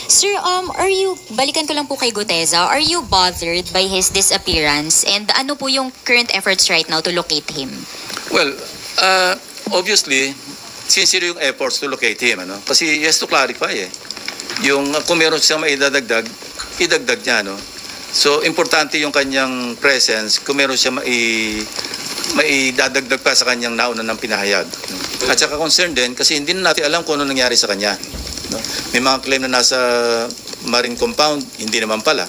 Sir, balikan ko lang po kay Guteza. Are you bothered by his disappearance? And ano po yung current efforts right now to locate him? Well, obviously, sincere yung efforts to locate him. Ano? Kasi he has to clarify Yung kung meron siyang maidadagdag, idagdag niya. No? So, importante yung kanyang presence kung meron siya maidadagdag pa sa kanyang nauna ng pinahayag. No? At saka concerned din kasi hindi na natin alam kung ano nangyari sa kanya. No? May mga claim na nasa marine compound, hindi naman pala.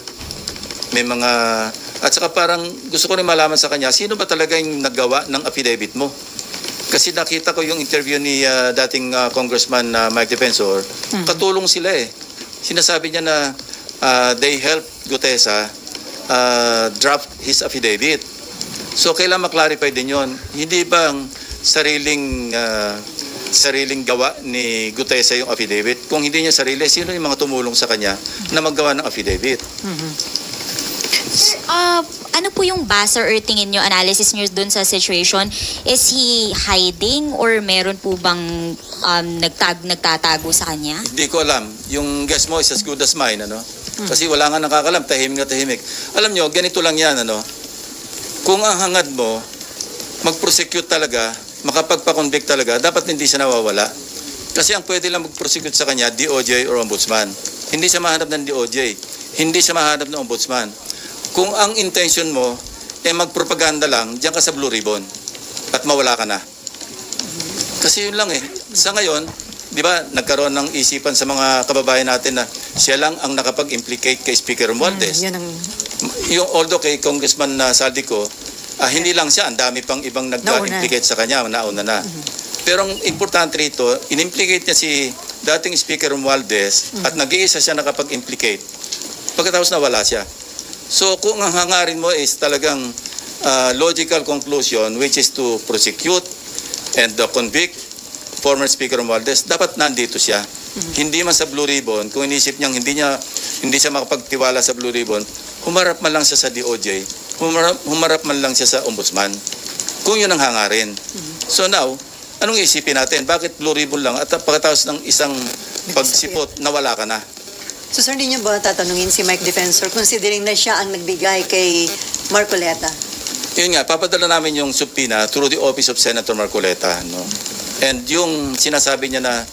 May mga... At saka parang gusto ko rin malaman sa kanya, sino ba talaga yung naggawa ng affidavit mo? Kasi nakita ko yung interview ni dating Congressman Mike Defensor, katulong sila Sinasabi niya na they helped Guteza draft his affidavit. So kailangan maklarify din yon. Hindi bang sariling gawa ni Guteza yung affidavit? Kung hindi niya sarili, sino yung mga tumulong sa kanya na maggawa ng affidavit? Ano po yung basa or tingin nyo, analysis nyo dun sa situation? Is he hiding or meron po bang nagtatago sa kanya? Hindi ko alam. Yung guess mo is as good as mine, ano? Kasi wala nga nakakalam, tahimik na tahimik. Alam nyo, ganito lang yan, ano? Kung ang hangad mo, mag-prosecute talaga, makapagpa-convict talaga, dapat hindi siya nawawala. Kasi ang pwede lang mag-prosecute sa kanya, DOJ or Ombudsman. Hindi siya mahanap ng DOJ. Hindi siya mahanap ng Ombudsman. Kung ang intention mo, magpropaganda lang, diyan ka sa Blue Ribbon at mawala ka na. Kasi yun lang Sa ngayon, di ba, nagkaroon ng isipan sa mga kababayan natin na siya lang ang nakapag-implicate kay Speaker Romualdez. Although kay Congressman Saldico, hindi lang siya, ang dami pang ibang nag-implicate sa kanya, nauna na. Pero ang importante rito, in-implicate niya si dating Speaker Romualdez at nag-iisa siya nakapag-implicate. Pagkatapos nawala siya. So kung ang hangarin mo is talagang logical conclusion which is to prosecute and convict former Speaker Romualdez, dapat nandito siya. Hindi man sa Blue Ribbon, kung inisip niyang hindi siya makapagtiwala sa Blue Ribbon, humarap man lang siya sa DOJ, humarap man lang siya sa Ombudsman. Kung yun ang hangarin. So now, anong isipin natin? Bakit Blue Ribbon lang at pagkatapos ng isang pagsipot, nawala ka na? So sir, hindi niyo ba tatanungin si Mike Defensor considering na siya ang nagbigay kay Marcoleta? Yun nga, papadala namin yung subpoena through the office of Senator Marcoleta. No? And yung sinasabi niya na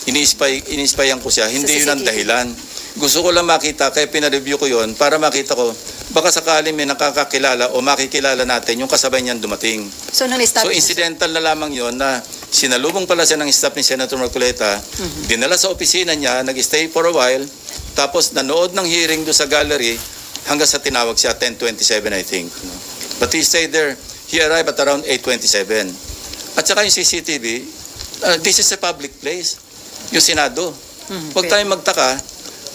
iniispayan ko siya, hindi yun ang dahilan. Gusto ko lang makita, kaya pinareview ko yun para makita ko, baka sakali may nakakakilala o makikilala natin yung kasabay niyan dumating. So incidental na lamang yun na sinalubong pala siya ng staff ni Senator Marcoleta, dinala sa opisina niya, nag-stay for a while, tapos nanood ng hearing doon sa gallery hanggang sa tinawag siya 10:27 I think. But he stayed there. He arrived at around 8:27. At saka yung CCTV, this is a public place. Yung Senado. Huwag tayong magtaka.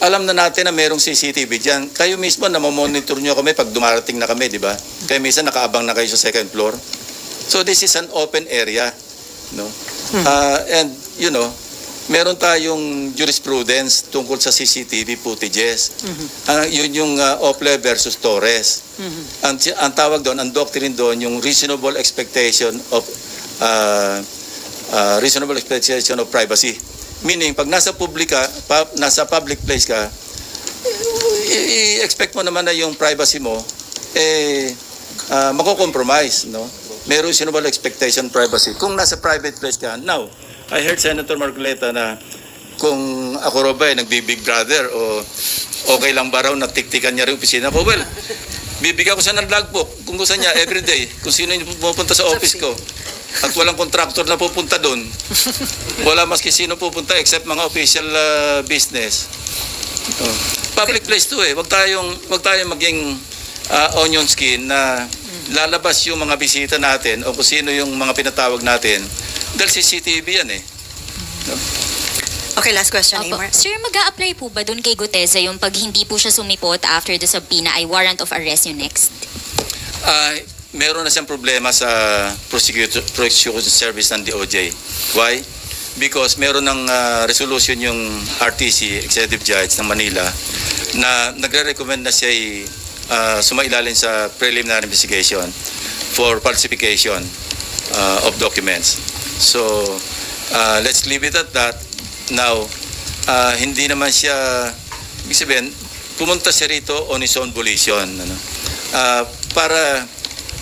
Alam na natin na merong CCTV dyan. Kayo mismo namomonitor nyo kami pag dumarating na kami, di ba? Kaya minsan nakaabang na kayo sa second floor. So this is an open area. No? And, you know, meron tayong jurisprudence tungkol sa CCTV footages. Yun yung Ople versus Torres. Ang tawag doon, ang doctrine doon, yung reasonable expectation of privacy. Meaning, pag nasa public place ka, i-expect mo naman na yung privacy mo, mako-compromise, no? May reasonable expectation privacy. Kung nasa private place ka, now, I heard Senator Marcoleta na kung ako ba nagbi-Big Brother o okay lang ba raw na tiktikan niya rin opisina ko. Well, bibigyan ko siya ng logbook kung gusto niya everyday, kung sino yung pupunta sa office ko. At walang contractor na pupunta doon. Wala maski sino pupunta except mga official business. Public place to Wag tayong maging onion skin na lalabas yung mga bisita natin o kung sino yung mga pinatawag natin. Dahil CCTV yan Okay, last question, Amar. Sir, mag-a-apply po ba dun kay Guteza yung pag hindi po siya sumipot after the subpoena ay warrant of arrest yung next? Meron na siyang problema sa prosecution service ng DOJ. Why? Because meron ng resolution yung RTC, Executive Judge ng Manila, na nagre-recommend na siya sumailalim sa preliminary investigation for falsification of documents. So, let's leave it at that. Now, hindi naman siya, ibig sabihin, pumunta siya rito on his own volition. Ano? Para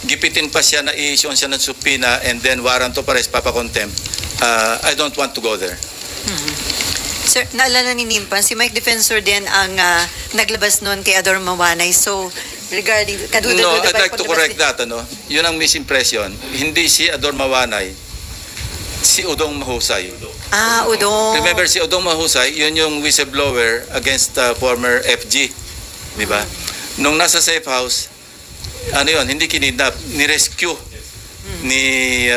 gipitin pa siya na i-issue siya ng subpoena and then warrant of arrest, papakontempt. I don't want to go there. Sir, naalala ni Nimpan, si Mike Defensor din ang naglabas noon kay Ador Mawanay. So, regarding No, I'd like to correct that. Ano? Yun ang misimpression. Hindi si Ador Mawanay, si Udong Mahusay. Udong. Remember, si Udong Mahusay, yun yung whistleblower against former FG. Di ba? Nung nasa safe house, ano yun, hindi kinidnap, ni-rescue ni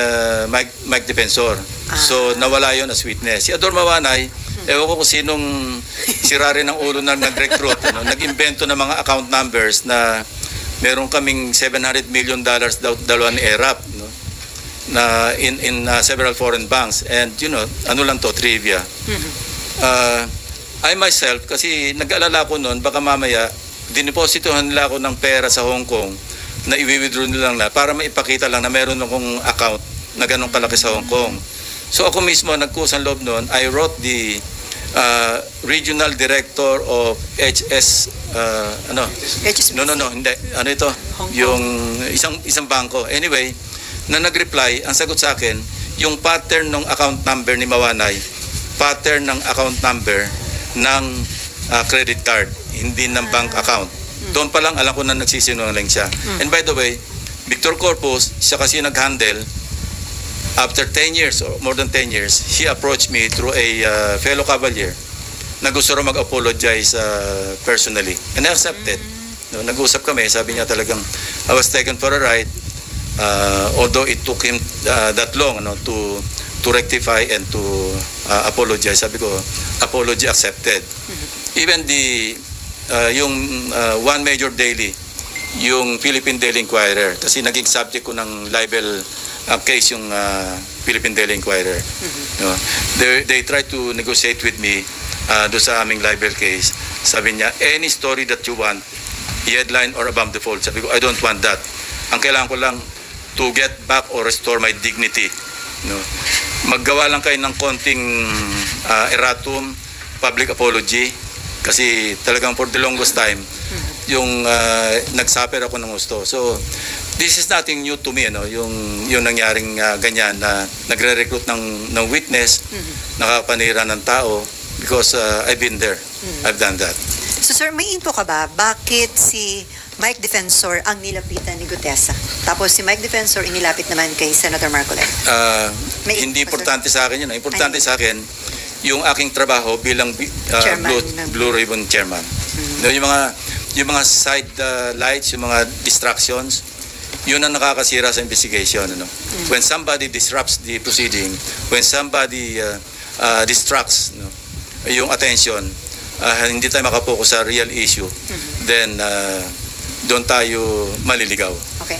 Mike Defensor. So, nawala yun as witness. Si Ador Mawanay, ewan ko kung sinong sirari ng ulo na nag-recruit, ano, nag-invento ng mga account numbers na meron kaming $700 million daw dalawa ni ERAP, no, na in several foreign banks. And you know, ano lang to, trivia. I myself, kasi nag-alala ko noon, baka mamaya dinipositohan nila ako ng pera sa Hong Kong na i-withdraw nila lang para maipakita lang na meron akong account na ganong kalaki sa Hong Kong. So ako mismo nagkusang loob noon, I wrote the regional director of HS hindi, ano ito, yung isang bangko. Anyway, na nag-reply, ang sagot sa akin, yung pattern ng account number ni Mawanay, pattern ng account number ng credit card, hindi ng bank account. Doon pa lang alam ko na nagsisinungaling siya. And by the way, Victor Corpus, siya kasi nag-handle. After 10 years or more than 10 years, he approached me through a fellow cavalier na gusto rin mag-apologize personally. And I accepted. No, nag-usap kami, sabi niya talagang, I was taken for a ride, although it took him that long to rectify and to apologize. Sabi ko, apology accepted. Even yung one major daily, yung Philippine Daily Inquirer, kasi naging subject ko ng libel case yung Philippine Daily Inquirer. No? They try to negotiate with me doon sa aming libel case. Sabi niya, any story that you want, headline or above the fold. Sabi ko, I don't want that. Ang kailangan ko lang to get back or restore my dignity. No? Maggawa lang kayo ng konting erratum, public apology, kasi talagang for the longest time, yung nagsuffer ako ng gusto. So, this is nothing new to me, yung nangyaring ganyan na nagre-recruit ng witness, nakapanira ng tao, because I've been there. I've done that. So sir, may info ka ba? Bakit si Mike Defensor ang nilapitan ni Gutesa? Tapos si Mike Defensor inilapit naman kay Senator Marcoleta? Hindi importante sa akin yun. Importante sa akin, yung aking trabaho bilang Blue Ribbon Chairman. Yung mga side lights, yung mga distractions, yun ang nakakasira sa investigation. When somebody disrupts the proceeding, when somebody distracts yung attention, hindi tayo makapokus sa real issue, then doon tayo maliligaw. Okay.